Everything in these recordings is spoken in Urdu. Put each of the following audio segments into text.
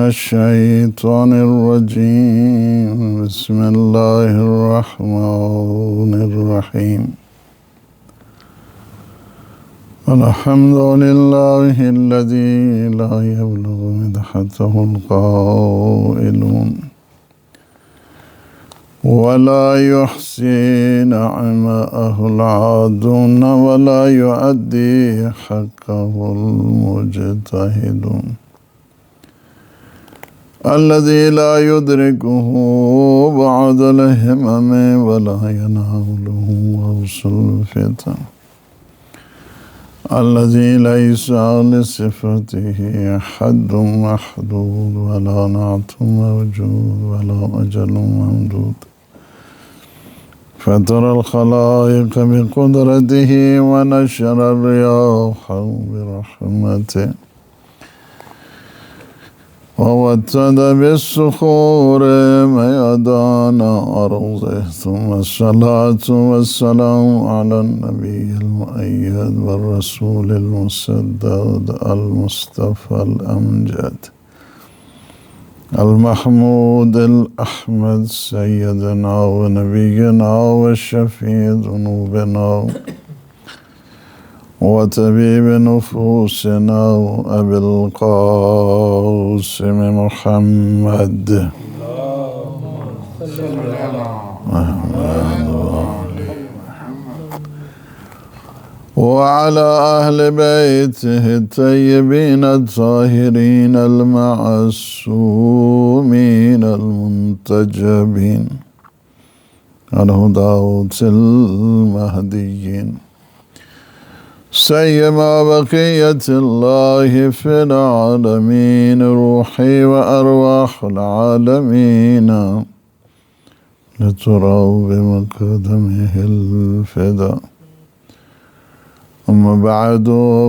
الشيطان الرجيم. بسم الله الرحمن الرحيم. الحمد لله الذي لا يبلغ مدحته القائلون ولا يحصي نعماءه العادون ولا يؤدي حقه المجتهدون الذي لا يدركه بعد الهمم ولا يناوله غوص الفتن الذي ليس لصفته حد محدود ولا نعت موجود ولا أجل ممدود فترى الخلائق بقدرته ونشر الرياح برحمته ووتد بالصخور ميدان أرضه ثم الصلاة والسلام على النبي المؤيد والرسول المسدد المصطفى الأمجد المحمود الأحمد سيدنا ونبينا وشفيع ذنوبنا وطبيب نفوسنا أبي القاسم محمد وعلى أهل بيته الطيبين الطاهرين المعصومين المنتجبين الهداة المهديين سيما بقية الله في العالمين روحي وأرواح العالمين لتروا بمقدمه الفداء. أما بعد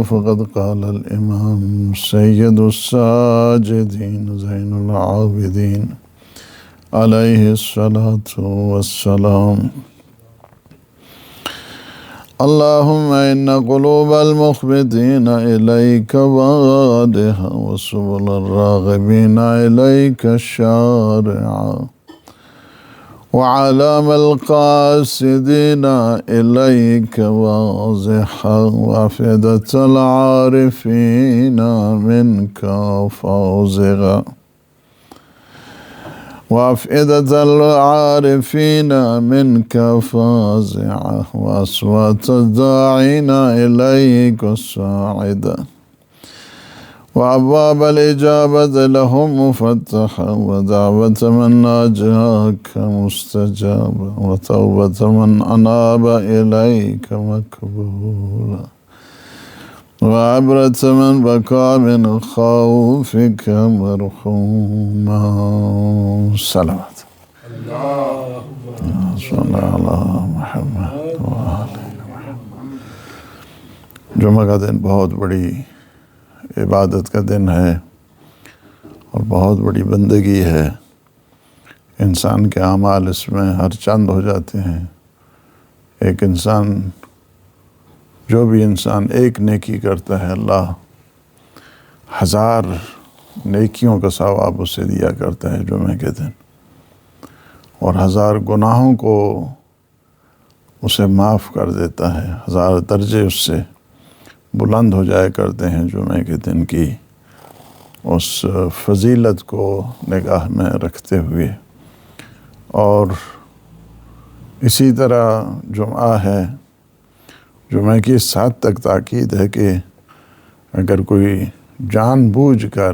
فقد قال الإمام سيد الساجدين زين العابدين عليه الصلاة والسلام: اللهم إن قلوب المخبتين إليك وادها وسبل الراغبين إليك الشارعة وعلام القاصدين إليك واضحة وأفئدة العارفين منك فاضغة وأفئدة العارفين منك فازعة وأصوات الداعين إليك الصاعدة وأبواب الإجابة لهم مفتحة ودعوة من ناجاك مستجابة وتوبة من أناب إليك مقبولة وعبرة من بكى من خوفك مرحوما. صلوات صلی اللہ محمد جمعہ کا دن بہت بڑی عبادت کا دن ہے اور بہت بڑی بندگی ہے. انسان کے اعمال اس میں ہر چند ہو جاتے ہیں. ایک انسان جو بھی انسان ایک نیکی کرتا ہے اللہ 1000 نیکیوں کا ثواب اسے دیا کرتا ہے جمعہ کے دن، اور 1000 گناہوں کو اسے معاف کر دیتا ہے. 1000 درجے اس سے بلند ہو جایا کرتے ہیں جمعہ کے دن کی اس فضیلت کو نگاہ میں رکھتے ہوئے. اور اسی طرح جمعہ ہے، جمعہ کی اس حد تک تاکید ہے کہ اگر کوئی جان بوجھ کر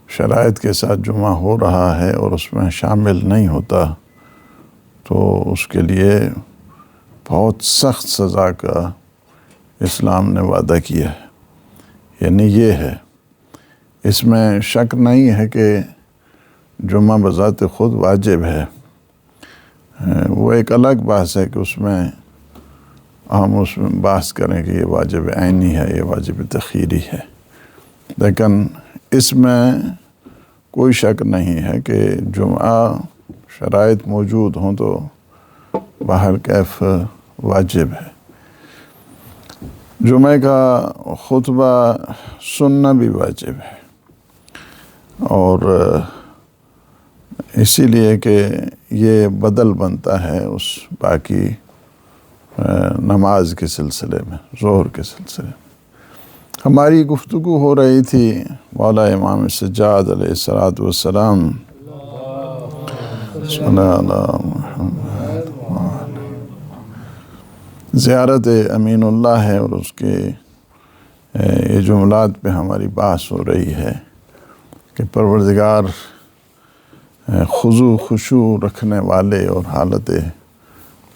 شرائط کے ساتھ جمعہ ہو رہا ہے اور اس میں شامل نہیں ہوتا تو اس کے لیے بہت سخت سزا کا اسلام نے وعدہ کیا ہے. یعنی یہ ہے، اس میں شک نہیں ہے کہ جمعہ بذات خود واجب ہے. وہ ایک الگ بحث ہے کہ اس میں ہم اس میں بحث کریں کہ یہ واجب عینی ہے، یہ واجب تخیری ہے. لیکن اس میں کوئی شک نہیں ہے کہ جمعہ شرائط موجود ہوں تو باہر کیف واجب ہے. جمعہ کا خطبہ سننا بھی واجب ہے. اور اسی لیے کہ یہ بدل بنتا ہے اس باقی نماز کے سلسلے میں، ظہر کے سلسلے میں۔ ہماری گفتگو ہو رہی تھی مولا امام سجاد علیہ الصلوۃ والسلام زیارت امین اللہ ہے، اور اس کے یہ جملات پہ ہماری بحث ہو رہی ہے کہ پروردگار خضوع خشوع رکھنے والے اور حالت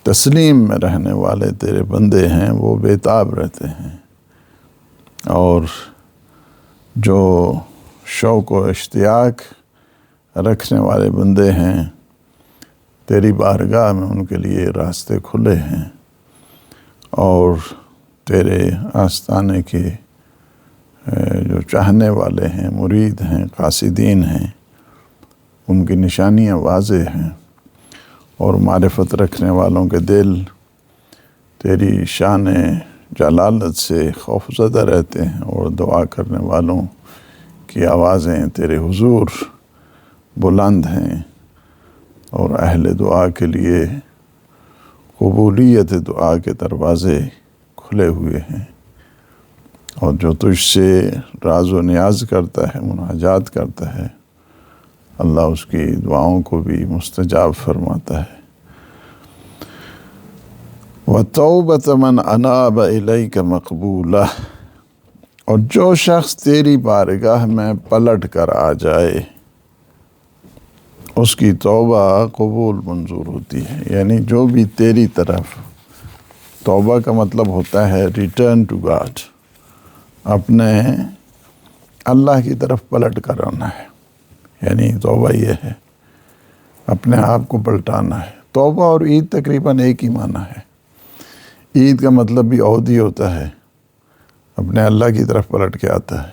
تسلیم میں رہنے والے تیرے بندے ہیں، وہ بےتاب رہتے ہیں، اور جو شوق و اشتیاق رکھنے والے بندے ہیں تیری بارگاہ میں ان کے لیے راستے کھلے ہیں، اور تیرے آستانے کے جو چاہنے والے ہیں، مرید ہیں، قاصدین ہیں، ان کی نشانیاں واضح ہیں، اور معرفت رکھنے والوں کے دل تیری شان جلالت سے خوف زدہ رہتے ہیں، اور دعا کرنے والوں کی آوازیں تیرے حضور بلند ہیں، اور اہل دعا کے لیے قبولیت دعا کے دروازے کھلے ہوئے ہیں، اور جو تجھ سے راز و نیاز کرتا ہے، مناجات کرتا ہے، اللہ اس کی دعاؤں کو بھی مستجاب فرماتا ہے۔ وَتَوْبَةَ مَنْ أَنَابَ إِلَيْكَ مَقْبُولَةٌ، اور جو شخص تیری بارگاہ میں پلٹ کر آ جائے اس کی توبہ قبول منظور ہوتی ہے، یعنی جو بھی تیری طرف، توبہ کا مطلب ہوتا ہے ریٹرن ٹو گاڈ، اپنے اللہ کی طرف پلٹ کر آنا ہے، یعنی توبہ یہ ہے اپنے آپ کو پلٹانا ہے۔ توبہ اور عید تقریباً ایک ہی معنی ہے۔ عید کا مطلب بھی عودی ہوتا ہے، اپنے اللہ کی طرف پلٹ کے آتا ہے،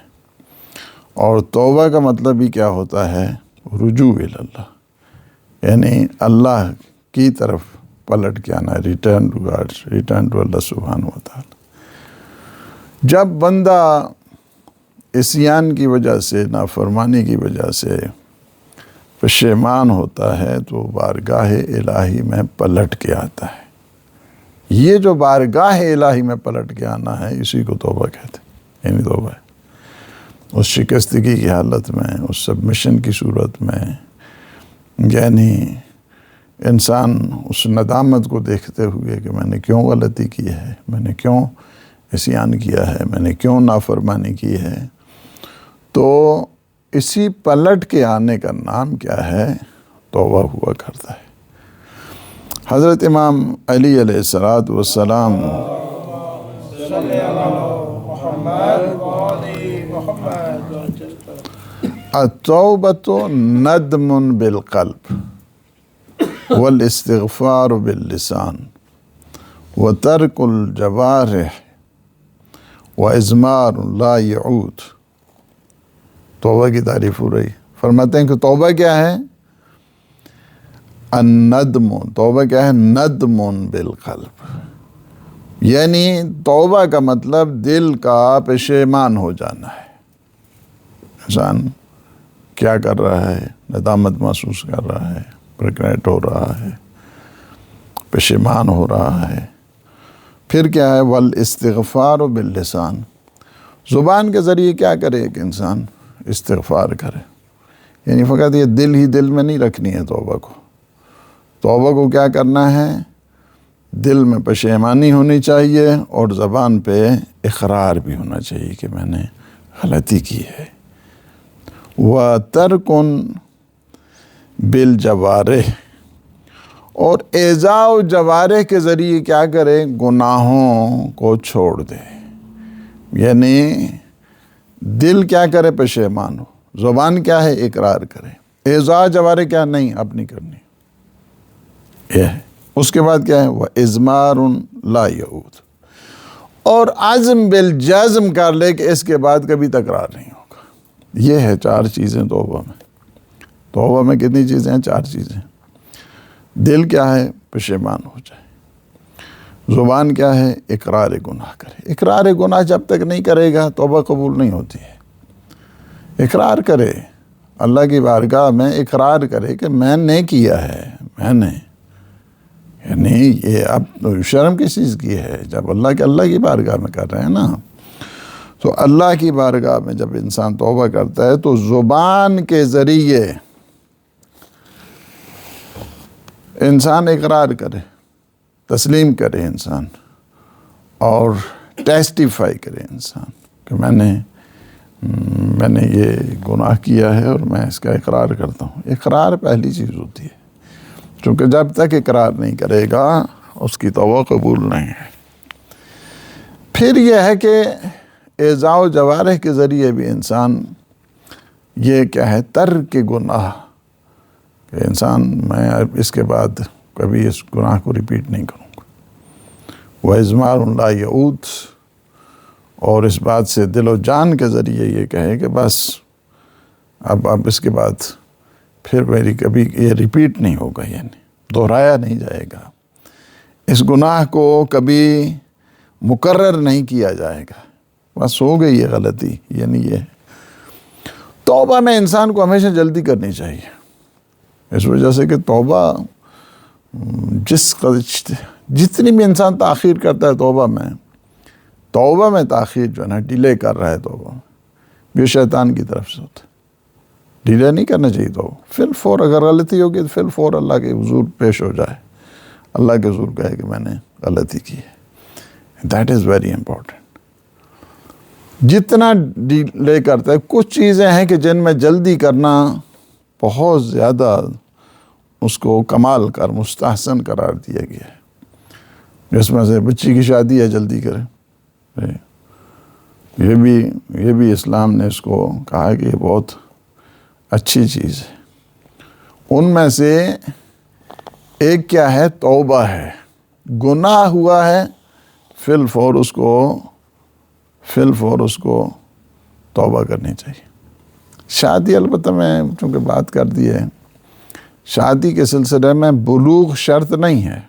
اور توبہ کا مطلب بھی کیا ہوتا ہے؟ رجوع اللہ، یعنی اللہ کی طرف پلٹ کے آنا ہے، return to God, return to Allah سبحانہ و تعالی۔ جب بندہ عصیان کی وجہ سے، نافرمانی کی وجہ سے پشیمان ہوتا ہے تو بارگاہ الہی میں پلٹ کے آتا ہے۔ یہ جو بارگاہ الہی میں پلٹ کے آنا ہے، اسی کو توبہ کہتے ہیں، یعنی توبہ ہے اس شکستگی کی حالت میں، اس سبمشن کی صورت میں، یعنی انسان اس ندامت کو دیکھتے ہوئے کہ میں نے کیوں غلطی کی ہے، میں نے کیوں عصیان کیا ہے، میں نے کیوں نافرمانی کی ہے، تو اسی پلٹ کے آنے کا نام کیا ہے؟ توبہ ہوا کرتا ہے۔ حضرت امام علی علیہ السلام التوبۃ ندم بالقلب والاستغفار باللسان وترک الجوارح واضمار لا يعود۔ توبہ کی تعریف ہو رہی، فرماتے ہیں کہ توبہ کیا ہے؟ الندم، توبہ کیا ہے؟ ندم بالقلب، یعنی توبہ کا مطلب دل کا پشیمان ہو جانا ہے۔ انسان کیا کر رہا ہے؟ ندامت محسوس کر رہا ہے، ریگریٹ ہو رہا ہے، پشیمان ہو رہا ہے۔ پھر کیا ہے؟ والاستغفار باللسان، زبان کے ذریعے کیا کرے کہ انسان استغفار کرے، یعنی فقط یہ دل ہی دل میں نہیں رکھنی ہے توبہ کو۔ توبہ کو کیا کرنا ہے؟ دل میں پشیمانی ہونی چاہیے، اور زبان پہ اقرار بھی ہونا چاہیے کہ میں نے غلطی کی ہے۔ وَتَرْكٌ بِالْجَوَارِحِ، اور اعضاء و جوارح کے ذریعے کیا کرے؟ گناہوں کو چھوڑ دے، یعنی دل کیا کرے؟ پشیمان ہو، زبان کیا ہے؟ اقرار کرے، اعضاء جوارح کیا؟ نہیں اپنی کرنی، یہ ہے۔ اس کے بعد کیا ہے؟ وَإِزْمَارٌ لَا يَعُودُ، اور عزم بالجزم کر لے کہ اس کے بعد کبھی تکرار نہیں ہوگا۔ یہ ہے چار چیزیں توبہ میں۔ توبہ میں کتنی چیزیں ہیں؟ چار چیزیں۔ دل کیا ہے؟ پشیمان ہو جائے۔ زبان کیا ہے؟ اقرار گناہ کرے۔ اقرار گناہ جب تک نہیں کرے گا توبہ قبول نہیں ہوتی ہے۔ اقرار کرے، اللہ کی بارگاہ میں اقرار کرے کہ میں نے کیا ہے، میں نے، یعنی یہ اب شرم کس چیز کی ہے؟ جب اللہ کی بارگاہ میں کر رہے ہیں نا، تو اللہ کی بارگاہ میں جب انسان توبہ کرتا ہے تو زبان کے ذریعے انسان اقرار کرے، تسلیم کرے انسان، اور ٹیسٹیفائی کرے انسان کہ میں نے یہ گناہ کیا ہے اور میں اس کا اقرار کرتا ہوں۔ اقرار پہلی چیز ہوتی ہے، چونکہ جب تک اقرار نہیں کرے گا اس کی توبہ قبول نہیں ہے۔ پھر یہ ہے کہ اعضاء و جوارح کے ذریعے بھی انسان یہ کیا ہے، ترک گناہ، کہ انسان میں اس کے بعد کبھی اس گناہ کو ریپیٹ نہیں کروں گا، وَإِزْمَارٌ لَا يَعُودُ، اور اس بات سے دل و جان کے ذریعے یہ کہے کہ بس اب اس کے بعد پھر میری کبھی یہ ریپیٹ نہیں ہوگا، یعنی دہرایا نہیں جائے گا، اس گناہ کو کبھی مکرر نہیں کیا جائے گا، بس ہو گئی یہ غلطی، یعنی یہ توبہ میں انسان کو ہمیشہ جلدی کرنی چاہیے، اس وجہ سے کہ توبہ جتنی بھی انسان تاخیر کرتا ہے توبہ میں تاخیر جو ہے نا، ڈیلے کر رہا ہے توبہ میں، یہ شیطان کی طرف سے ہوتا ہے۔ ڈیلے نہیں کرنا چاہیے، تو فی الفور اگر غلطی ہوگی تو فی الفور اللہ کے حضور پیش ہو جائے، اللہ کے حضور کہے کہ میں نے غلطی کی ہے۔ That is very important. جتنا ڈیلے کرتا ہے، کچھ چیزیں ہیں کہ جن میں جلدی کرنا بہت زیادہ اس کو کمال کر مستحسن قرار دیا گیا ہے، جس میں سے بچی کی شادی ہے جلدی کرے، یہ بھی اسلام نے اس کو کہا کہ یہ بہت اچھی چیز ہے۔ ان میں سے ایک کیا ہے؟ توبہ ہے۔ گناہ ہوا ہے، فی الفور اس کو توبہ کرنی چاہیے۔ شادی البتہ میں چونکہ بات کر دی ہے، شادی کے سلسلے میں بلوغ شرط نہیں ہے،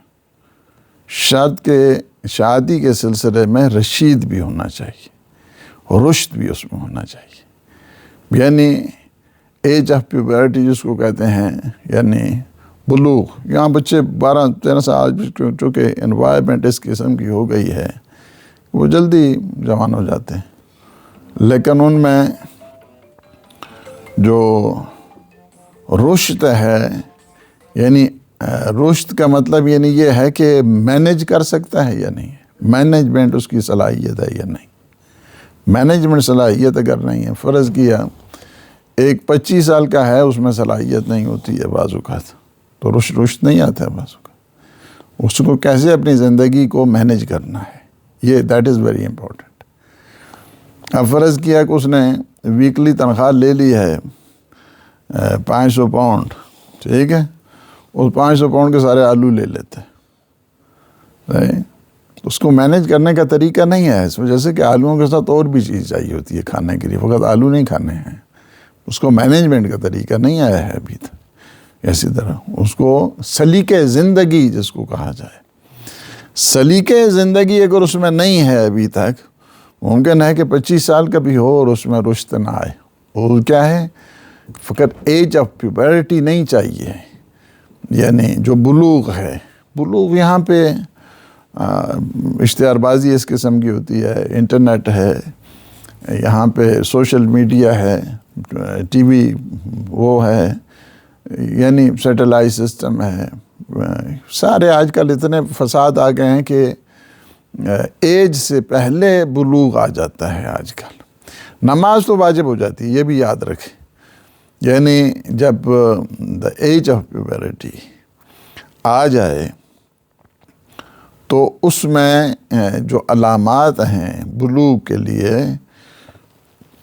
شادی کے سلسلے میں رشید بھی ہونا چاہیے، رشد بھی اس میں ہونا چاہیے، یعنی ایج آف پیوبرٹی جس کو کہتے ہیں، یعنی بلوغ۔ یہاں بچے 12-13 سال، چونکہ انوائرمنٹ اس قسم کی ہو گئی ہے، وہ جلدی جوان ہو جاتے ہیں، لیکن ان میں جو رشد ہے، یعنی رشد کا مطلب یعنی یہ ہے کہ مینیج کر سکتا ہے یا نہیں، مینجمنٹ اس کی صلاحیت ہے یا نہیں۔ مینجمنٹ صلاحیت اگر نہیں ہے، فرض کیا ایک 25 سال کا ہے، اس میں صلاحیت نہیں ہوتی ہے بعض اوقات، تو رشد نہیں آتا ہے بعض اوقات، اس کو کیسے اپنی زندگی کو مینیج کرنا ہے، یہ دیٹ از ویری امپورٹنٹ۔ اب فرض کیا کہ اس نے ویکلی تنخواہ لے لی ہے 500 پاؤنڈ، ٹھیک ہے، اس 500 پاؤنڈ کے سارے آلو لے لیتے ہیں، اس کو مینیج کرنے کا طریقہ نہیں ہے، اس وجہ سے کہ آلوؤں کے ساتھ اور بھی چیز چاہیے ہوتی ہے کھانے کے لیے، فقط آلو نہیں کھانے ہیں، اس کو مینجمنٹ کا طریقہ نہیں آیا ہے ابھی تک۔ اسی طرح اس کو سلیقے زندگی جس کو کہا جائے، سلیقے زندگی اگر اس میں نہیں ہے ابھی تک، ممکن ہے کہ 25 سال کا بھی ہو اور اس میں رشد نہ آئے، اور کیا ہے، فقط ایج آف پیوبرٹی نہیں چاہیے، یعنی جو بلوغ ہے، بلوغ یہاں پہ اشتہار بازی اس قسم کی ہوتی ہے، انٹرنیٹ ہے، یہاں پہ سوشل میڈیا ہے، ٹی وی وہ ہے، یعنی سیٹلائٹ سسٹم ہے، سارے آج کل اتنے فساد آ گئے ہیں کہ ایج سے پہلے بلوغ آ جاتا ہے آج کل۔ نماز تو واجب ہو جاتی ہے، یہ بھی یاد رکھیں، یعنی جب دا ایج آف پیوبرٹی آ جائے تو اس میں جو علامات ہیں بلوغ کے لیے،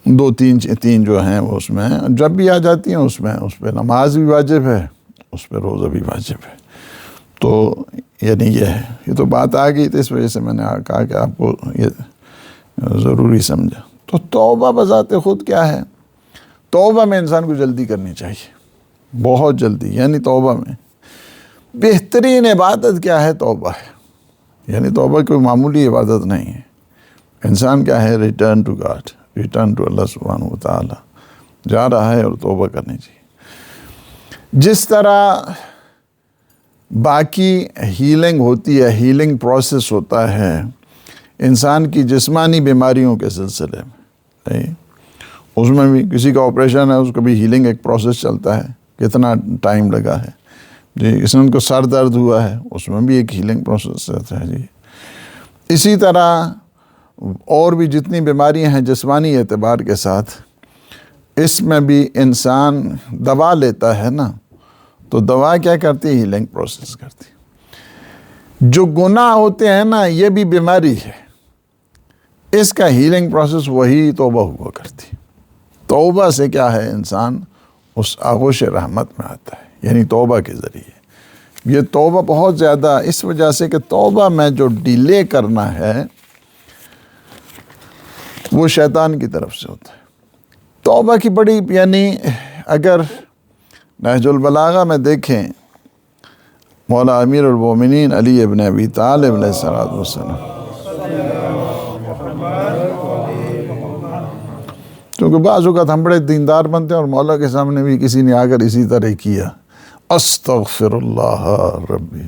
2-3 جو ہیں وہ اس میں جب بھی آ جاتی ہیں، اس پہ نماز بھی واجب ہے، اس پہ روزہ بھی واجب ہے۔ تو یعنی یہ تو بات آ گئی، تو اس وجہ سے میں نے کہا کہ آپ کو یہ ضروری سمجھا۔ تو توبہ بذات خود کیا ہے؟ توبہ میں انسان کو جلدی کرنی چاہیے، بہت جلدی، یعنی توبہ میں بہترین عبادت کیا ہے؟ توبہ ہے، یعنی توبہ کوئی معمولی عبادت نہیں ہے۔ انسان کیا ہے؟ Return to God, return to Allah سبحانہ و تعالی، جا رہا ہے اور توبہ کرنی چاہیے۔ جس طرح باقی ہیلنگ ہوتی ہے، ہیلنگ پروسیس ہوتا ہے انسان کی جسمانی بیماریوں کے سلسلے میں، اس میں بھی کسی کا آپریشن ہے، اس کا بھی ہیلنگ ایک پروسیس چلتا ہے، کتنا ٹائم لگا ہے جی۔ اس میں ان کو سر درد ہوا ہے، اس میں بھی ایک ہیلنگ پروسیس چلتا ہے جی۔ اسی طرح اور بھی جتنی بیماریاں ہیں جسمانی اعتبار کے ساتھ، اس میں بھی انسان دوا لیتا ہے نا، تو دوا کیا کرتی ہے؟ ہیلنگ پروسیس کرتی ہے۔ جو گناہ ہوتے ہیں نا، یہ بھی بیماری ہے، اس کا ہیلنگ پروسیس وہی توبہ ہوا کرتی۔ توبہ سے کیا ہے؟ انسان اس آغوش رحمت میں آتا ہے، یعنی توبہ کے ذریعے۔ یہ توبہ بہت زیادہ اس وجہ سے کہ توبہ میں جو ڈیلے کرنا ہے وہ شیطان کی طرف سے ہوتا ہے۔ توبہ کی بڑی، یعنی اگر نہج البلاغہ میں دیکھیں، مولا امیر المومنین علی ابن ابی طالب علیہ السلام، کیونکہ بعض اوقات ہم بڑے دیندار بنتے ہیں اور مولا کے سامنے بھی کسی نے آ کر اسی طرح کیا، استغفر اللہ ربی،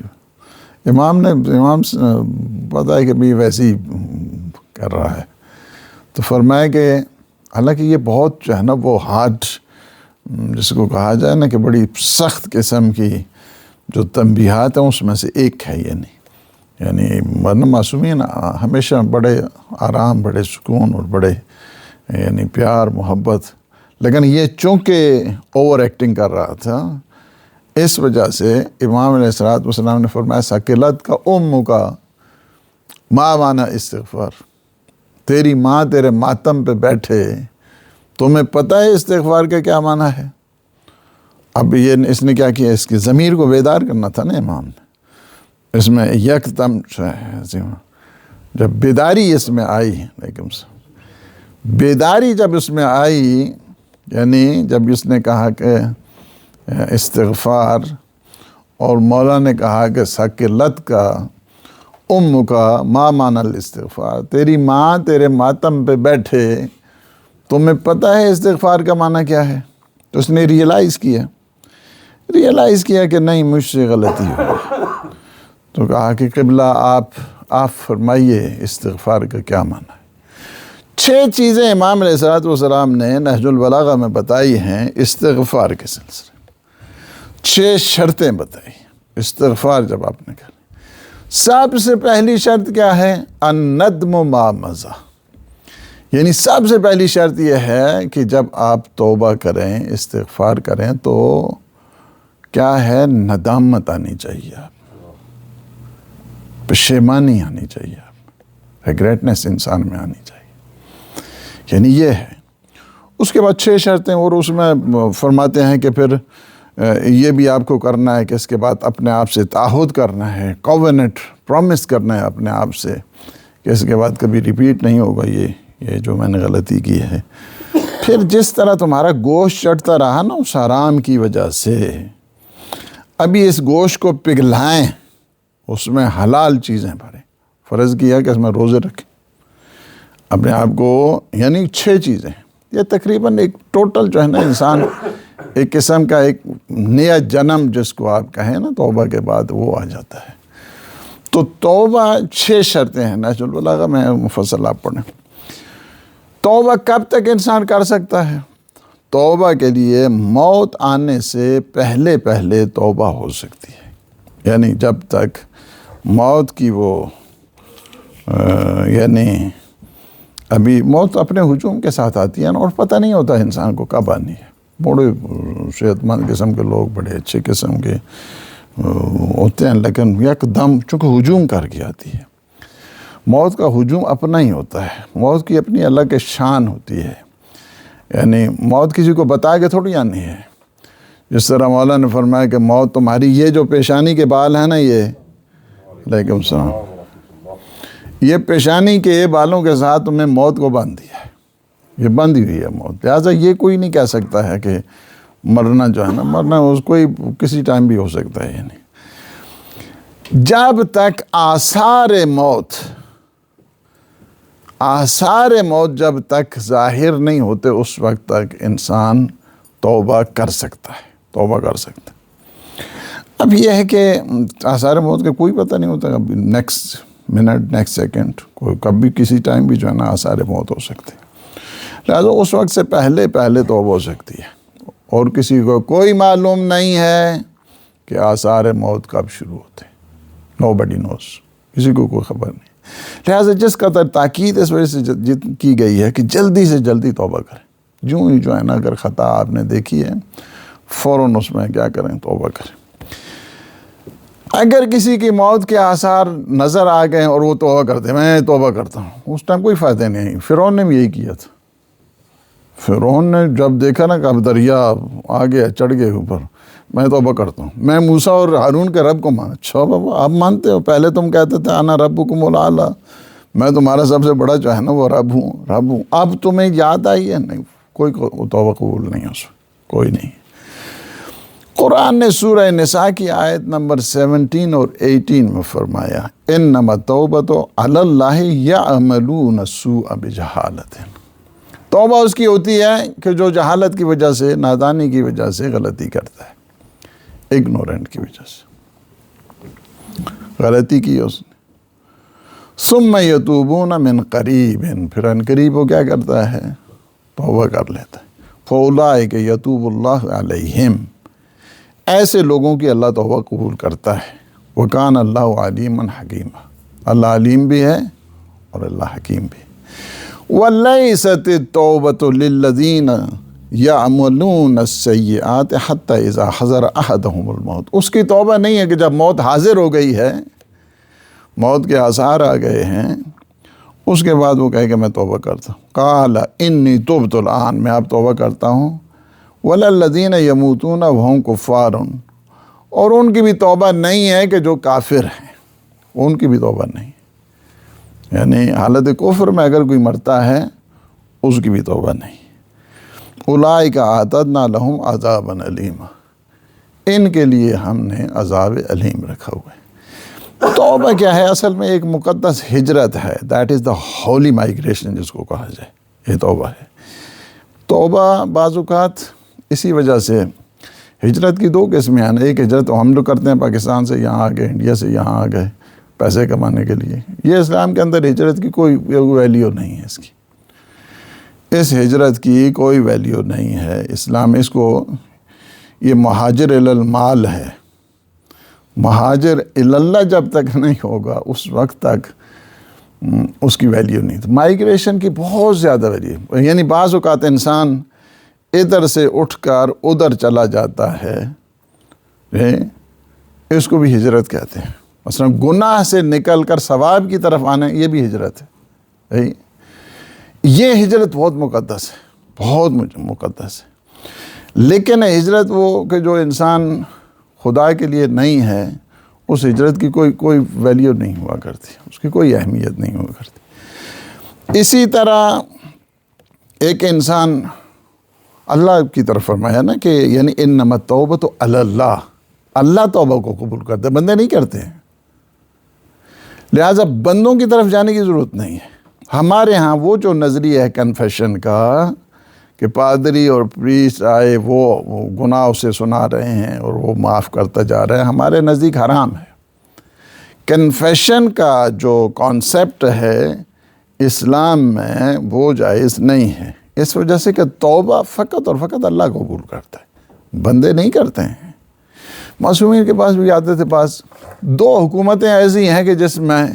امام پتہ ہے کہ بھی ویسی کر رہا ہے، تو فرمایا کہ حالانکہ یہ بہت جو ہے نا وہ ہارڈ، جس کو کہا جائے نا کہ بڑی سخت قسم کی جو تنبیہات ہیں اس میں سے ایک ہے، یعنی ورنہ معصومین ہمیشہ بڑے آرام، بڑے سکون اور بڑے یعنی پیار محبت، لیکن یہ چونکہ اوور ایکٹنگ کر رہا تھا، اس وجہ سے امام علیہ السلام نے فرمایا ثقلت کا ام کا ما معنی استغفار، تیری ماں تیرے ماتم پہ بیٹھے، تمہیں پتہ ہے استغفار کا کیا معنی ہے؟ اب یہ اس نے کیا کیا؟ اس کی ضمیر کو بیدار کرنا تھا نا امام نے، اس میں یکدم جب بیداری اس میں آئی، لیکن بیداری جب اس میں آئی، یعنی جب اس نے کہا کہ استغفار، اور مولا نے کہا کہ ثقلت کا ام کا ما معنی الاستغفار، تیری ماں تیرے ماتم پہ بیٹھے، تمہیں پتہ ہے استغفار کا معنی کیا ہے؟ تو اس نے ریئلائز کیا کہ نہیں، مجھ سے غلطی ہوئی، تو کہا کہ قبلہ آپ فرمائیے استغفار کا کیا معنی ہے۔ 6 چیزیں امام علیہ السلام نے نہج البلاغہ میں بتائی ہیں استغفار کے سلسلے، 6 شرطیں بتائی استغفار جب آپ نے کہا۔ سب سے پہلی شرط کیا ہے؟ الندم ما مضی، یعنی سب سے پہلی شرط یہ ہے کہ جب آپ توبہ کریں، استغفار کریں، تو کیا ہے؟ ندامت آنی چاہیے، آپ پشیمانی آنی چاہیے، آپ ریگریٹنس انسان میں آنی چاہیے، یعنی یہ ہے۔ اس کے بعد 6 شرطیں، اور اس میں فرماتے ہیں کہ پھر یہ بھی آپ کو کرنا ہے کہ اس کے بعد اپنے آپ سے تعہد کرنا ہے، کووننٹ پرومس کرنا ہے اپنے آپ سے کہ اس کے بعد کبھی ریپیٹ نہیں ہوگا یہ جو میں نے غلطی کی ہے۔ پھر جس طرح تمہارا گوشت چڑھتا رہا نا اس حرام کی وجہ سے، ابھی اس گوشت کو پگھلائیں، اس میں حلال چیزیں بھریں، فرض کیا کہ اس میں روزے رکھیں اپنے آپ کو، یعنی 6 چیزیں، یہ تقریباً ایک ٹوٹل جو ہے نا انسان ایک قسم کا ایک نیا جنم جس کو آپ کہیں نا توبہ کے بعد، وہ آ جاتا ہے۔ تو توبہ 6 شرطیں ہیں، نہج البلاغہ میں مفصل آپ پڑھیں۔ توبہ کب تک انسان کر سکتا ہے؟ توبہ کے لیے موت آنے سے پہلے توبہ ہو سکتی ہے، یعنی جب تک موت کی وہ یعنی ابھی موت اپنے ہجوم کے ساتھ آتی ہے نا، اور پتہ نہیں ہوتا انسان کو کب آنی ہے۔ بڑے صحت مند قسم کے لوگ، بڑے اچھے قسم کے ہوتے ہیں، لیکن یک دم چونکہ ہجوم کر کے آتی ہے۔ موت کا ہجوم اپنا ہی ہوتا ہے، موت کی اپنی الگ شان ہوتی ہے، یعنی موت کسی کو بتا کے تھوڑی آنی ہے۔ جس طرح مولا نے فرمایا کہ موت تمہاری یہ جو پیشانی کے بال ہیں نا، یہ علیکم السلام، یہ پیشانی کے بالوں کے ساتھ تمہیں موت کو باندھ دیا ہے، یہ بندھی ہوئی ہے موت، لہٰذا یہ کوئی نہیں کہہ سکتا ہے کہ مرنا جو ہے نا، مرنا اس کوئی کسی ٹائم بھی ہو سکتا ہے، یعنی جب تک آثار موت آثار موت جب تک ظاہر نہیں ہوتے اس وقت تک انسان توبہ کر سکتا ہے. اب یہ ہے کہ آثار موت کا کوئی پتہ نہیں ہوتا، کبھی نیکسٹ منٹ نیکسٹ سیکنڈ کبھی کسی ٹائم بھی جو ہے نا آثار موت ہو سکتے ہیں. لہٰذا اس وقت سے پہلے توبہ ہو سکتی ہے، اور کسی کو کوئی معلوم نہیں ہے کہ آثار موت کب شروع ہوتے. nobody knows، کسی کو کوئی خبر نہیں. لہٰذا جس قدر تاکید اس وجہ سے کی گئی ہے کہ جلدی سے جلدی توبہ کریں. جو ہی جو ہے نا اگر خطا آپ نے دیکھی ہے فوراً اس میں کیا کریں، توبہ کریں. اگر کسی کی موت کے آثار نظر آ گئے اور وہ توبہ کرتے میں توبہ کرتا ہوں، اس ٹائم کوئی فائدہ نہیں. فرعون نے بھی یہی کیا تھا. فرعون نے جب دیکھا نا کہ اب دریا آ گیا، چڑھ گئے اوپر، میں توبہ کرتا ہوں، میں موسیٰ اور ہارون کے رب کو مانا. اچھا بابا آپ مانتے ہو؟ پہلے تم کہتے تھے انا ربکم الاعلیٰ، میں تمہارا سب سے بڑا جو ہے نا وہ رب ہوں. اب تمہیں یاد آئی ہے؟ نہیں، کوئی توبہ قبول نہیں، اس کوئی نہیں. قرآن نے سورہ نساء کی آیت نمبر 17 اور 18 میں فرمایا انما التوبۃ علی اللہ یعملون السوء بجہالۃ. توبہ اس کی ہوتی ہے کہ جو جہالت کی وجہ سے، نادانی کی وجہ سے غلطی کرتا ہے، اگنورنٹ کی وجہ سے غلطی کی اس نے. ثم یتوبون من قریب، پھر ان قریب وہ کیا کرتا ہے، توبہ کر لیتا ہے. فاولئک یتوب اللہ علیہم، ایسے لوگوں کی اللہ توبہ قبول کرتا ہے. وکان اللہ علیما حکیما، اللہ علیم بھی ہے اور اللہ حکیم بھی. وَلَيْسَتِ التَّوْبَةُ لِلَّذِينَ يَعْمَلُونَ السَّيِّئَاتِ حَتَّى إِذَا حَضَرَ أَحَدَهُمُ الْمَوْتُ. اس کی توبہ نہیں ہے کہ جب موت حاضر ہو گئی ہے، موت کے آثار آ گئے ہیں، اس کے بعد وہ کہے کہ میں توبہ کرتا ہوں. قَالَ إِنِّي تُبْتُ الْآنَ، میں اب توبہ کرتا ہوں. وَلَا الَّذِينَ يَمُوتُونَ وَهُمْ كُفَّارٌ، اور ان کی بھی توبہ نہیں ہے کہ جو کافر ہیں، ان کی بھی توبہ نہیں. یعنی حالت کفر میں اگر کوئی مرتا ہے اس کی بھی توبہ نہیں. اولئک اعتدنا لہم عذابا علیما، ان کے لیے ہم نے عذاب علیم رکھا ہوا ہے. توبہ کیا ہے؟ اصل میں ایک مقدس ہجرت ہے. That is the holy migration جس کو کہا جائے، یہ توبہ ہے. توبہ بعض اوقات اسی وجہ سے ہجرت کی دو قسمیں ہیں. ایک ہجرت ہم لوگ کرتے ہیں پاکستان سے یہاں آ گئے، انڈیا سے یہاں آ گئے پیسے کمانے کے لیے. یہ اسلام کے اندر ہجرت کی کوئی ویلیو نہیں ہے. اس ہجرت کی کوئی ویلیو نہیں ہے. اسلام اس کو، یہ مہاجر الی المال ہے. مہاجر الی اللہ جب تک نہیں ہوگا اس وقت تک اس کی ویلیو نہیں. تو مائگریشن کی بہت زیادہ ویلیو، یعنی بعض اوقات انسان ادھر سے اٹھ کر ادھر چلا جاتا ہے، اس کو بھی ہجرت کہتے ہیں. مثلا گناہ سے نکل کر ثواب کی طرف آنا، یہ بھی ہجرت ہے. یہ ہجرت بہت مقدس ہے، بہت مقدس ہے. لیکن ہجرت وہ کہ جو انسان خدا کے لیے نہیں ہے، اس ہجرت کی کوئی ویلیو نہیں ہوا کرتی، اس کی کوئی اہمیت نہیں ہوا کرتی. اسی طرح ایک انسان اللہ کی طرف فرمایا نا کہ یعنی انما التوبۃ علی اللہ، اللہ توبہ کو قبول کرتے، بندے نہیں کرتے ہیں. لہٰذا بندوں کی طرف جانے کی ضرورت نہیں ہے. ہمارے ہاں وہ جو نظریہ ہے کنفیشن کا کہ پادری اور پریسٹ آئے وہ گناہ اسے سنا رہے ہیں اور وہ معاف کرتا جا رہا ہے، ہمارے نزدیک حرام ہے. کنفیشن کا جو کانسیپٹ ہے اسلام میں وہ جائز نہیں ہے، اس وجہ سے کہ توبہ فقط اور فقط اللہ قبول کرتا ہے، بندے نہیں کرتے ہیں. معصومین کے پاس بھی آتے تھے. پاس دو حکومتیں ایسی ہیں کہ جس میں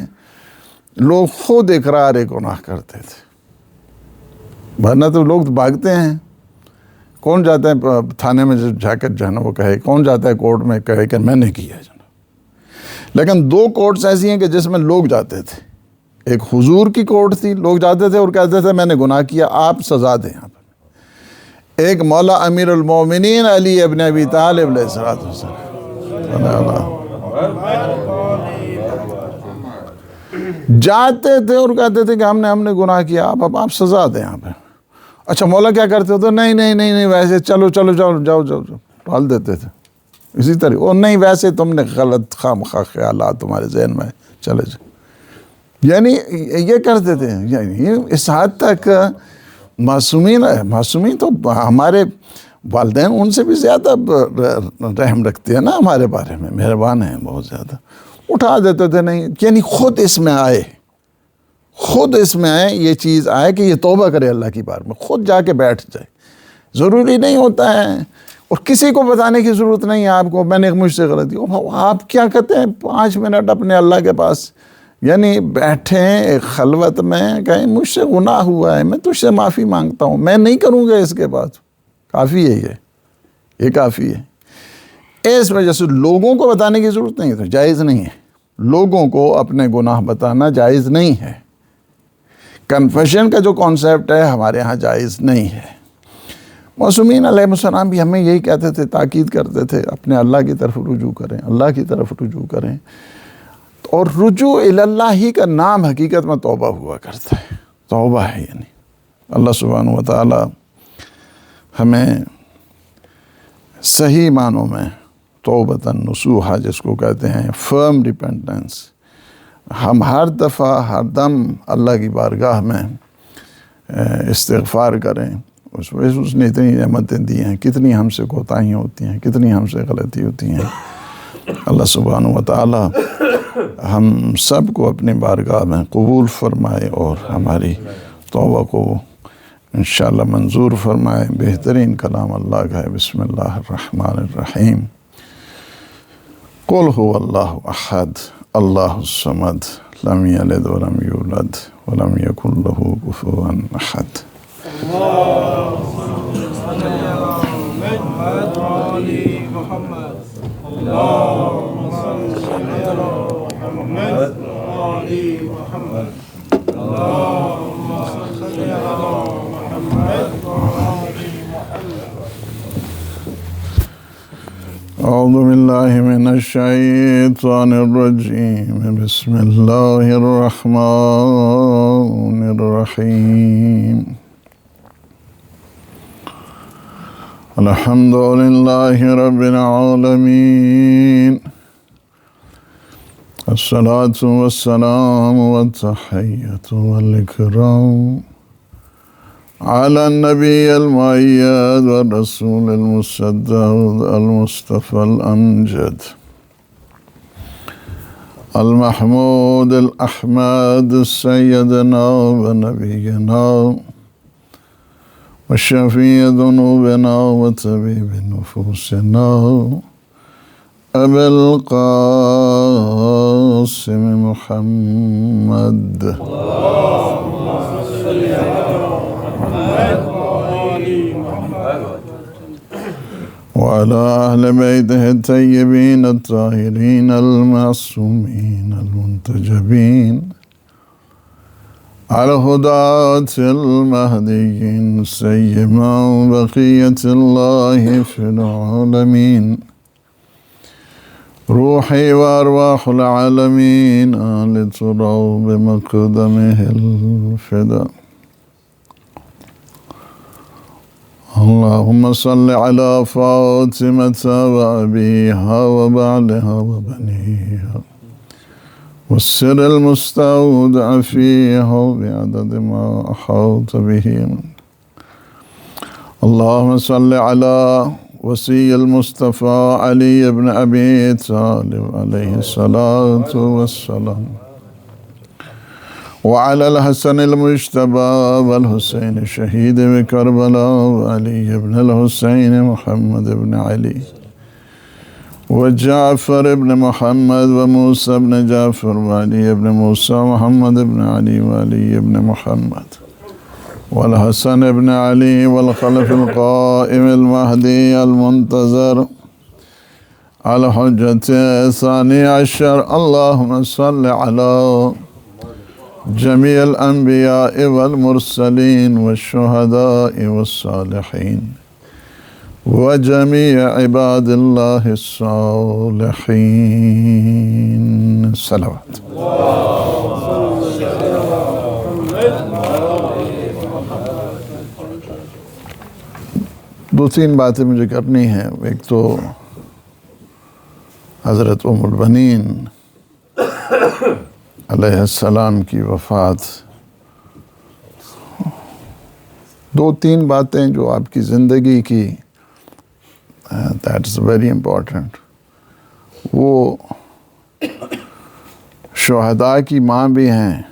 لوگ خود اقرار گناہ کرتے تھے، ورنہ تو لوگ بھاگتے ہیں. کون جاتا ہے تھانے میں جا کر جو ہے نا وہ کہے، کون جاتا ہے کورٹ میں کہے کہ میں نے کیا جناب. لیکن دو کورٹس ایسی ہیں کہ جس میں لوگ جاتے تھے. ایک حضور کی کورٹ تھی، لوگ جاتے تھے اور کہتے تھے میں نے گناہ کیا، آپ سزا دیں. یہاں پر ایک مولا امیر المومنین علی ابن ابی طالب علیہ السلام جاتے تھے اور کہتے تھے کہ ہم نے گناہ کیا، آپ سزا دیں یہاں پہ. اچھا مولا کیا کرتے ہوتے؟ نہیں ویسے چلو جاؤ ڈال دیتے تھے. اسی طرح اور نہیں ویسے تم نے غلط خواہ خیالات تمہارے ذہن میں چلے جائیں. یعنی یہ کرتے تھے، یعنی اس حد تک معصومین تو ہمارے والدین ان سے بھی زیادہ رحم رکھتے ہیں نا ہمارے بارے میں، مہربان ہیں بہت زیادہ، اٹھا دیتے تھے نہیں، یعنی خود اس میں آئے یہ چیز آئے کہ یہ توبہ کرے اللہ کی بار میں، خود جا کے بیٹھ جائے، ضروری نہیں ہوتا ہے اور کسی کو بتانے کی ضرورت نہیں ہے آپ کو میں نے مجھ سے غلطی، آپ کیا کہتے ہیں 5 منٹ اپنے اللہ کے پاس یعنی بیٹھیں ایک خلوت میں، کہیں مجھ سے گناہ ہوا ہے، میں تجھ سے معافی مانگتا ہوں، میں نہیں کروں گا اس کے بعد، کافی ہے یہ کافی ہے۔ اس وجہ سے لوگوں کو بتانے کی ضرورت نہیں ہے، تو جائز نہیں ہے، لوگوں کو اپنے گناہ بتانا جائز نہیں ہے، کنفیشن کا جو کانسیپٹ ہے ہمارے ہاں جائز نہیں ہے۔ معصومین علیہ السلام بھی ہمیں یہی کہتے تھے، تاکید کرتے تھے اپنے اللہ کی طرف رجوع کریں، اللہ کی طرف رجوع کریں، اور رجوع اللہ ہی کا نام حقیقت میں توبہ ہوا کرتا ہے، توبہ ہے یعنی اللہ سبحانہ و تعالی ہمیں صحیح معنوں میں توبۃ نصوحہ جس کو کہتے ہیں فرم ڈیپینڈنس، ہم ہر دفعہ ہر دم اللہ کی بارگاہ میں استغفار کریں، اس نے اتنی نعمتیں دی ہیں، کتنی ہم سے کوتاہیاں ہوتی ہیں، کتنی ہم سے غلطی ہوتی ہیں، اللہ سبحانہ و تعالی ہم سب کو اپنی بارگاہ میں قبول فرمائے اور ہماری توبہ کو انشاءاللہ منظور فرمائے۔ بہترین کلام اللہ کا ہے، بسم اللہ الرحمن الرحیم، قل هو اللہ احد اللہ الصمد لم یلد ولم یولد ولم یکن له کفوا احد۔ اعوذ باللہ من الشیطان الرجیم، بسم اللہ الرحمن الرحیم، الحمد للہ رب العالمین، الصلاة والسلام والتحیۃ والاکرام على النبي المؤيد والرسول المصدق المصطفى الأمجد المحمود الأحمد سيدنا ونبينا وشفيع ذنوبنا وطبيب نفوسنا أبي القاسم محمد وعلى أهل بيته الطيبين الطاهرين المعصومين المنتجبين الهداة المهديين سيما بقية الله في العالمين، روحي وأرواح العالمين آل تراب بمقدمه الفداء، اللهم صل على فاطمة وأبيها وبعلها وبنيها والسر المستودع فيها بعدد ما أحاط به، اللهم صل على وصي المصطفى علي بن أبي طالب عليه الصلاة والسلام، وعلى الحسن المجتبى والحسين شهيد بكربلاء وعلي بن الحسين محمد بن علي وجعفر بن محمد وموسى بن جعفر وعلي بن موسى محمد بن علي وعلي بن محمد والحسن بن علي والخلف القائم المهدي المنتظر الحجة الثاني عشر، اللهم صل على جميع الأنبياء والمرسلين والشهداء والصالحين وجميع عباد الله الصالحين، صلوات۔ دو تین باتیں مجھے کرنی ہیں، ایک تو حضرت ام البنین علیہ السلام کی وفات، 2-3 باتیں جو آپ کی زندگی کی دیٹس ویری امپورٹنٹ. وہ شہداء کی ماں بھی ہیں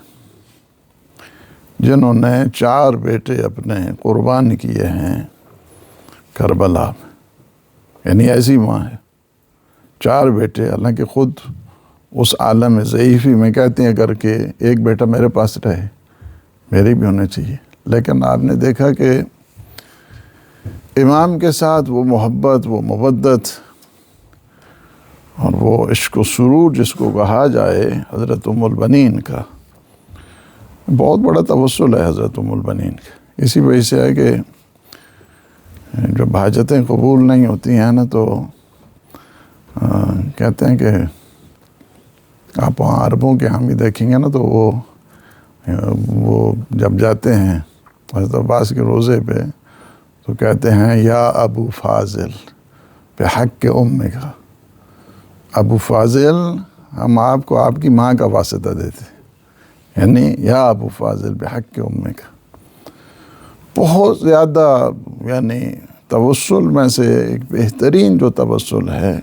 جنہوں نے 4 بیٹے اپنے قربان کیے ہیں کربلا میں. یعنی ایسی ماں ہے، 4 بیٹے، حالانکہ خود اس عالم ضعیفی میں کہتے ہیں اگر کہ ایک بیٹا میرے پاس رہے میرے بھی ہونے چاہیے، لیکن آپ نے دیکھا کہ امام کے ساتھ وہ محبت، وہ مودت اور وہ عشق و سرور جس کو کہا جائے حضرت ام البنین کا، بہت بڑا توسل ہے حضرت ام البنین کا. اسی وجہ سے ہے کہ جب حاجتیں قبول نہیں ہوتی ہیں نا تو کہتے ہیں کہ آپ وہاں عربوں کے ہم بھی دیکھیں گے نا تو وہ جب جاتے ہیں حضرت عباس کے روزے پہ تو کہتے ہیں یا ابو فاضل بحق ام کا، ابو فاضل ہم آپ کو آپ کی ماں کا واسطہ دیتے ہیں، یعنی یا ابو فاضل بحق ام کا. بہت زیادہ یعنی توسل میں سے ایک بہترین جو توسل ہے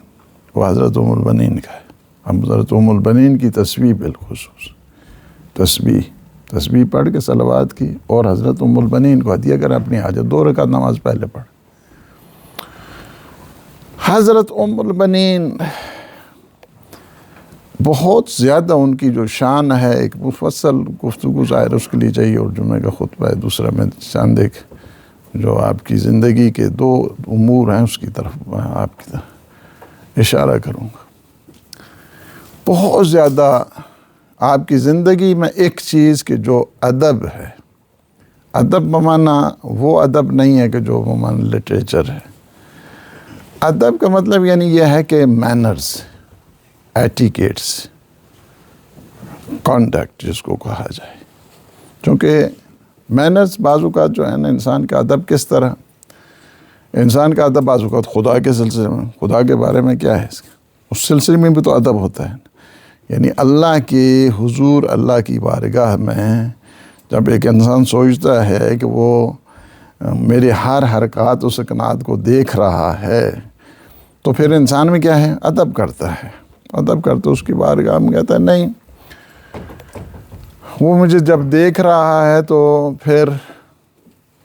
وہ حضرت ام البنین کا ہے. ہم حضرت ام البنین کی تسبیح بالخصوص تسبیح پڑھ کے صلوات کی اور حضرت ام البنین کو ہدیہ کریں اپنی حاجت. 2 رکعت نماز پہلے پڑھ. حضرت ام البنین بہت زیادہ ان کی جو شان ہے، ایک مفصل گفتگو ظاہر اس کے لیے چاہیے اور جمعہ کا خطبہ ہے. دوسرا میں چاند ایک جو آپ کی زندگی کے 2 امور ہیں اس کی طرف آپ کی طرف اشارہ کروں گا. بہت زیادہ آپ کی زندگی میں ایک چیز کہ جو ادب ہے، ادب بمانا وہ ادب نہیں ہے کہ جو بمانا لٹریچر ہے. ادب کا مطلب یعنی یہ ہے کہ مینرز، ایٹیکیٹس، کانڈکٹ جس کو کہا جائے. چونکہ مینرز بعض اوقات جو ہے نا، انسان کا ادب کس طرح، انسان کا ادب بعض اوقات خدا کے سلسلے میں، خدا کے بارے میں کیا ہے اس سلسلے میں بھی تو ادب ہوتا ہے. یعنی اللہ کے حضور، اللہ کی بارگاہ میں جب ایک انسان سوچتا ہے کہ وہ میرے ہر حرکات و سکنات کو دیکھ رہا ہے تو پھر انسان میں کیا ہے، ادب کرتا ہے. ادب کرتے اس کی بارگاہ میں کہتا ہے نہیں، وہ مجھے جب دیکھ رہا ہے تو پھر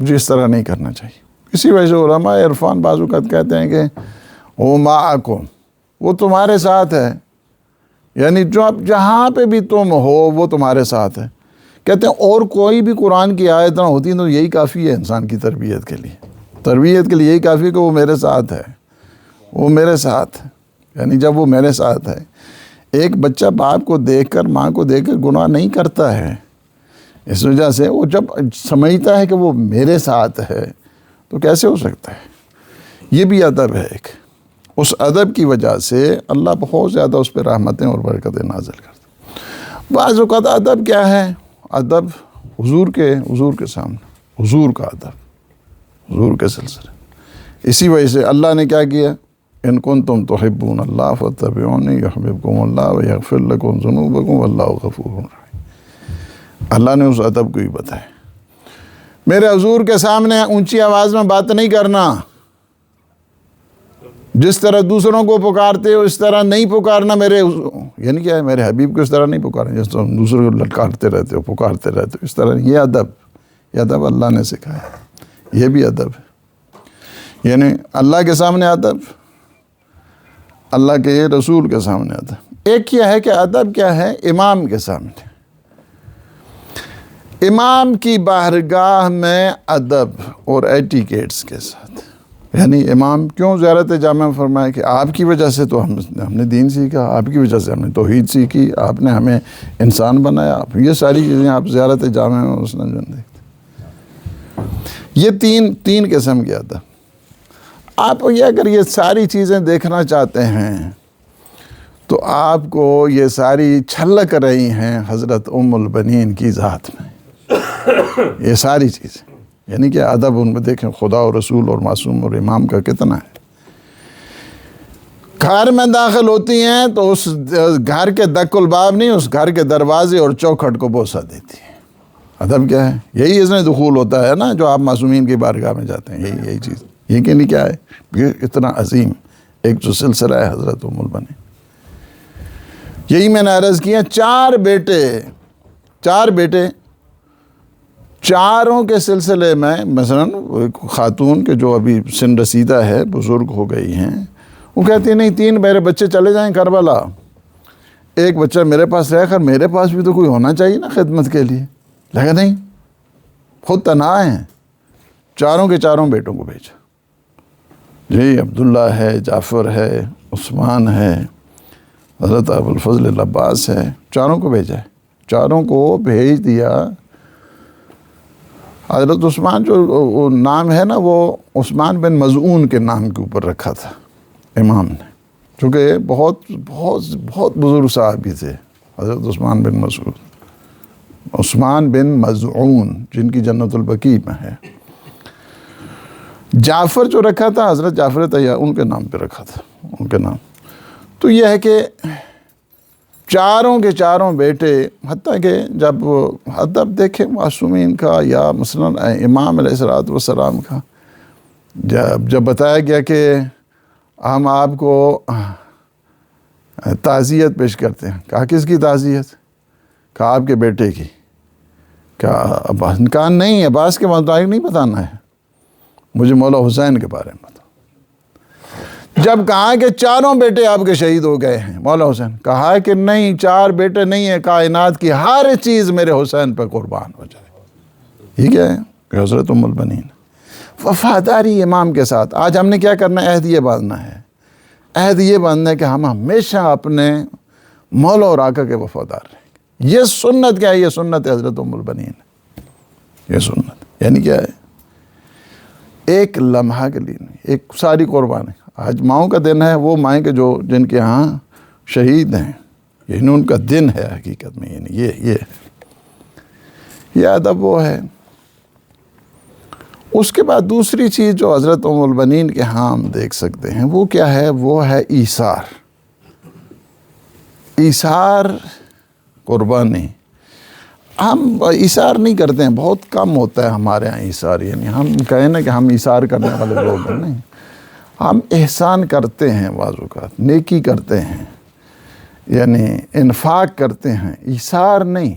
مجھے اس طرح نہیں کرنا چاہیے. اسی وجہ سے علماء عرفان بعض اوقات کہتے ہیں کہ وہ معکم، وہ تمہارے ساتھ ہے، یعنی جو اب جہاں پہ بھی تم ہو وہ تمہارے ساتھ ہے. کہتے ہیں اور کوئی بھی قرآن کی آیت نہ ہوتی تو یہی کافی ہے انسان کی تربیت کے لیے یہی کافی ہے کہ وہ میرے ساتھ ہے، وہ میرے ساتھ ہے. یعنی جب وہ میرے ساتھ ہے، ایک بچہ باپ کو دیکھ کر، ماں کو دیکھ کر گناہ نہیں کرتا ہے. اس وجہ سے وہ جب سمجھتا ہے کہ وہ میرے ساتھ ہے تو کیسے ہو سکتا ہے. یہ بھی ادب ہے ایک. اس ادب کی وجہ سے اللہ بہت زیادہ اس پہ رحمتیں اور برکتیں نازل کرتا ہے. بعض اوقات ادب کیا ہے، ادب حضور کے سامنے، حضور کا ادب، حضور کے سلسلے. اسی وجہ سے اللہ نے کیا کیا، ان کنتم تحبون اللہ فاتبعونی یحببکم اللہ ویغفر لکم ذنوبکم واللہ غفور رحیم. اللہ نے اس ادب کو ہی بتایا. میرے حضور کے سامنے اونچی آواز میں بات نہیں کرنا، جس طرح دوسروں کو پکارتے ہو اس طرح نہیں پکارنا. یعنی کیا ہے، میرے حبیب کو اس طرح نہیں پکارنا جس طرح دوسروں کو للکارتے رہتے ہو، پکارتے رہتے ہو، اس طرح. یہ ادب اللہ نے سکھایا. یہ بھی ادب ہے. یعنی اللہ کے سامنے ادب، اللہ کے رسول کے سامنے ادب. ایک کیا ہے کہ ادب کیا ہے، امام کے سامنے، امام کی بارگاہ میں ادب اور ایٹیکیٹس کے ساتھ. یعنی امام کیوں زیارت جامع فرمایا کہ آپ کی وجہ سے تو ہم نے دین سیکھا، آپ کی وجہ سے ہم نے توحید سیکھی، آپ نے ہمیں انسان بنایا. یہ ساری چیزیں آپ زیارت جامع میں اس نے جو دیکھتے. یہ تین قسم کے ادب. آپ یہ اگر یہ ساری چیزیں دیکھنا چاہتے ہیں تو آپ کو یہ ساری چھلک رہی ہیں حضرت ام البنین کی ذات میں. یہ ساری چیزیں یعنی کہ ادب ان میں دیکھیں، خدا اور رسول اور معصوم اور امام کا کتنا ہے. گھر میں داخل ہوتی ہیں تو اس گھر کے دق الباب نہیں، اس گھر کے دروازے اور چوکھٹ کو بوسہ دیتی ہیں۔ ادب کیا ہے؟ یہی اس میں دخول ہوتا ہے نا، جو آپ معصومین کی بارگاہ میں جاتے ہیں، یہی چیز، یہ کہ نہیں کیا ہے؟ یہ اتنا عظیم ایک جو سلسلہ ہے حضرت ام البنین۔ یہی میں نے عرض کیا، چار بیٹے، چاروں کے سلسلے میں مثلا خاتون کے جو ابھی سن رسیدہ ہے، بزرگ ہو گئی ہیں، وہ کہتی ہیں نہیں 3 میرے بچے چلے جائیں کربلا، ایک بچہ میرے پاس رہ کر، میرے پاس بھی تو کوئی ہونا چاہیے نا خدمت کے لیے، لیکن نہیں، خود تنہا ہیں، چاروں کے چاروں بیٹوں کو بھیجا۔ جی عبداللہ ہے، جعفر ہے، عثمان ہے، حضرت ابو الفضل العباس ہے، چاروں کو بھیجا ہے، چاروں کو بھیج دیا۔ حضرت عثمان جو نام ہے نا، وہ عثمان بن مظعون کے نام کے اوپر رکھا تھا امام نے، چونکہ بہت بہت بہت بزرگ صحابی تھے حضرت عثمان بن مسعود، عثمان بن مظعون، جن کی جنت البقیع میں ہے۔ جعفر جو رکھا تھا حضرت جعفر طیار، ان کے نام پہ رکھا تھا، ان کے نام۔ تو یہ ہے کہ چاروں کے چاروں بیٹے، حتیٰ کہ جب ادب دیکھیں معصومین کا، یا مثلا امام علیہ السلام کا، جب بتایا گیا کہ ہم آپ کو تعزیت پیش کرتے ہیں، کہا کس کی تعزیت؟ کہا آپ کے بیٹے کی۔ کہا عباس؟ کہا نہیں، عباس کے متعلق نہیں بتانا ہے، مجھے مولا حسین کے بارے میں بتا۔ جب کہا کہ چاروں بیٹے آپ کے شہید ہو گئے ہیں مولا حسین، کہا کہ نہیں، 4 بیٹے نہیں ہیں، کائنات کی ہر چیز میرے حسین پہ قربان ہو جائے۔ یہ کیا ہے کہ حضرت ام البنین وفاداری امام کے ساتھ۔ آج ہم نے کیا کرنا ہے؟ عہد یہ باندھنا ہے، عہد یہ باندھنا ہے کہ ہم ہمیشہ اپنے مولا اور آقا کے وفادار رہیں گے۔ یہ سنت کیا ہے؟ یہ سنت حضرت ام البنین، یہ سنت یعنی کیا ہے؟ ایک لمحہ کے لیے نہیں، ایک ساری قربانی۔ آج ماؤں کا دن ہے، وہ مائیں کے جن کے ہاں شہید ہیں، یعنی ان کا دن ہے حقیقت میں، یعنی یہ ادب وہ ہے۔ اس کے بعد دوسری چیز جو حضرت ام البنین کے ہاں ہم دیکھ سکتے ہیں، وہ کیا ہے؟ وہ ہے ایثار، ایثار، قربانی۔ ہم ایثار نہیں کرتے ہیں، بہت کم ہوتا ہے ہمارے ہاں ایثار، یعنی ہم کہیں نا کہ ہم ایثار کرنے والے لوگ ہیں، نہیں، ہم احسان کرتے ہیں، بعض اوقات نیکی کرتے ہیں، یعنی انفاق کرتے ہیں، ایثار نہیں۔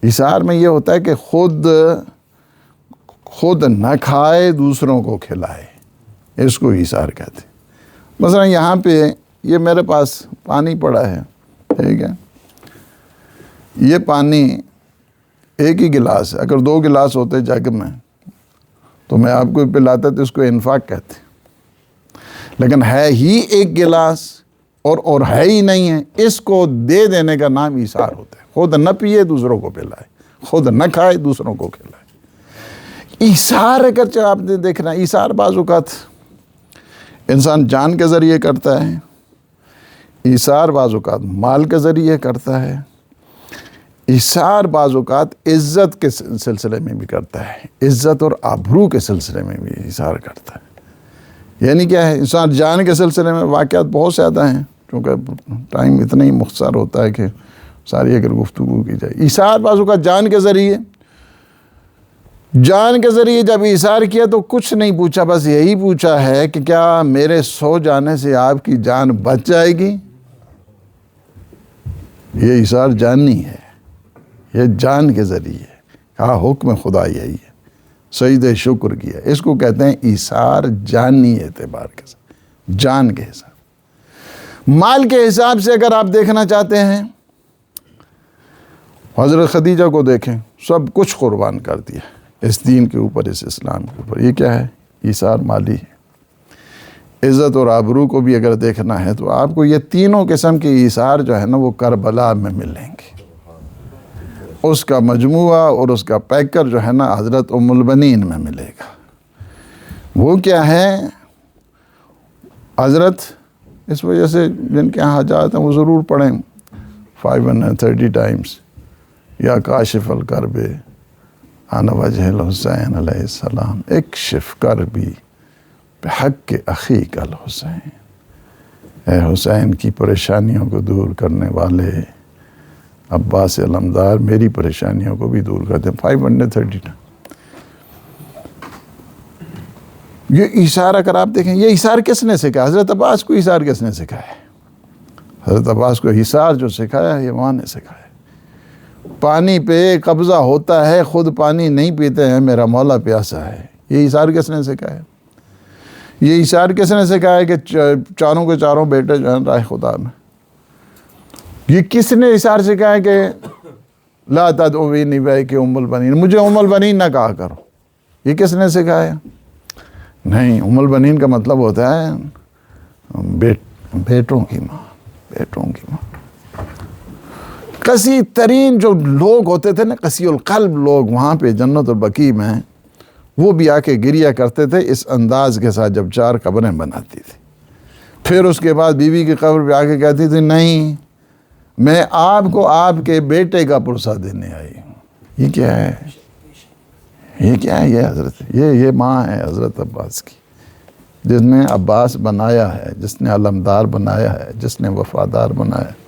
ایثار میں یہ ہوتا ہے کہ خود نہ کھائے، دوسروں کو کھلائے، اس کو ایثار کہتے ہیں۔ مثلا یہاں پہ یہ میرے پاس پانی پڑا ہے، ٹھیک ہے، یہ پانی ایک ہی گلاس ہے، اگر 2 گلاس ہوتے جگ میں تو میں آپ کو پلاتا، تو اس کو انفاق کہتے ہیں، لیکن ہے ہی ایک گلاس اور ہے ہی نہیں ہے، اس کو دے دینے کا نام ایثار ہوتا ہے۔ خود نہ پیے، دوسروں کو پلائے، خود نہ کھائے، دوسروں کو کھلائے۔ ایثار اگرچہ آپ نے دیکھنا، ایثار بعض اوقات انسان جان کے ذریعے کرتا ہے، ایثار بعض اوقات مال کے ذریعے کرتا ہے، ایثار بعض اوقات عزت کے سلسلے میں بھی کرتا ہے، عزت اور آبرو کے سلسلے میں بھی ایثار کرتا ہے۔ یعنی کیا ہے؟ انسان جان کے سلسلے میں واقعات بہت زیادہ ہیں، کیونکہ ٹائم اتنا ہی مختصر ہوتا ہے کہ ساری اگر گفتگو کی جائے۔ ایثار بعض اوقات جان کے ذریعے جب ایثار کیا تو کچھ نہیں پوچھا، بس یہی پوچھا ہے کہ کیا میرے سو جانے سے آپ کی جان بچ جائے گی؟ یہ ایثار جانی ہے، یہ جان کے ذریعے کہا، حکم خدا یہی ہے، سجدہ شکر کیا، اس کو کہتے ہیں ایثار جانی اعتبار کے ساتھ، جان کے حساب۔ مال کے حساب سے اگر آپ دیکھنا چاہتے ہیں، حضرت خدیجہ کو دیکھیں، سب کچھ قربان کر دیا اس دین کے اوپر، اس اسلام کے اوپر۔ یہ کیا ہے؟ ایثار مالی ہے۔ عزت اور آبرو کو بھی اگر دیکھنا ہے تو آپ کو یہ تینوں قسم کے ایثار جو ہے نا، وہ کربلا میں ملیں گے۔ اس کا مجموعہ اور اس کا پیکر جو ہے نا، حضرت ام البنین میں ملے گا۔ وہ کیا ہے؟ حضرت اس وجہ سے جن کے یہاں حاجات ہیں وہ ضرور پڑھیں 530 ٹائمز، یا کاشف الکرب عن وجہ الحسین علیہ السلام، اکشف کربی بحق اخیک الحسین، اے حسین کی پریشانیوں کو دور کرنے والے عباس علمدار میری پریشانیوں کو بھی دور کرتے۔ 539 یہ ایثار اگر آپ دیکھیں، یہ ایثار کس نے سکھایا؟ حضرت عباس کو ایثار کس نے سکھایا؟ حضرت عباس کو ایثار جو سکھایا ہے یہ ماں نے سکھایا۔ پانی پہ قبضہ ہوتا ہے، خود پانی نہیں پیتے ہیں، میرا مولا پیاسا ہے، یہ ایثار کس نے سکھایا؟ یہ ایثار کس نے سکھایا کہ چاروں کے چاروں بیٹے جو ہیں راہ خدا میں؟ یہ کس نے ایثار سکھایا کہ لا تدعونی بیک ام البنین، مجھے ام البنین نہ کہا کرو؟ یہ کس نے سکھایا؟ نہیں، ام البنین کا مطلب ہوتا ہے بیٹوں کی ماں، بیٹوں کی ماں۔ قسی ترین جو لوگ ہوتے تھے نا، قسی القلب لوگ وہاں پہ جنت البقیع میں، وہ بھی آ کے گریا کرتے تھے اس انداز کے ساتھ جب 4 قبریں بناتی تھی۔ پھر اس کے بعد بیوی کی قبر پہ آ کے کہتی تھی نہیں، میں آپ کو آپ کے بیٹے کا پرسہ دینے آئی ہوں۔ یہ کیا ہے؟ یہ کیا ہے؟ یہ حضرت یہ ماں ہے حضرت عباس کی، جس نے عباس بنایا ہے، جس نے علمدار بنایا ہے، جس نے وفادار بنایا ہے۔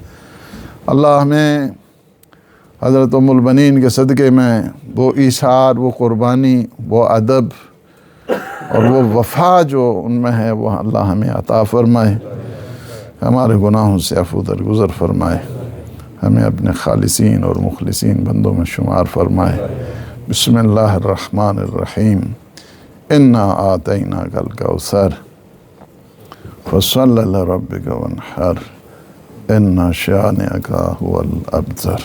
اللہ ہمیں حضرت ام البنین کے صدقے میں وہ ایثار، وہ قربانی، وہ ادب اور وہ وفا جو ان میں ہے وہ اللہ ہمیں عطا فرمائے، ہمارے گناہوں سے عفو درگزر فرمائے، ہمیں اپنے خالصین اور مخلصین بندوں میں شمار فرمائے۔ بسم اللہ الرحمن الرحیم، انا آتیناک الکوثر فصل لربک وانحر ان شانئک هو الابتر۔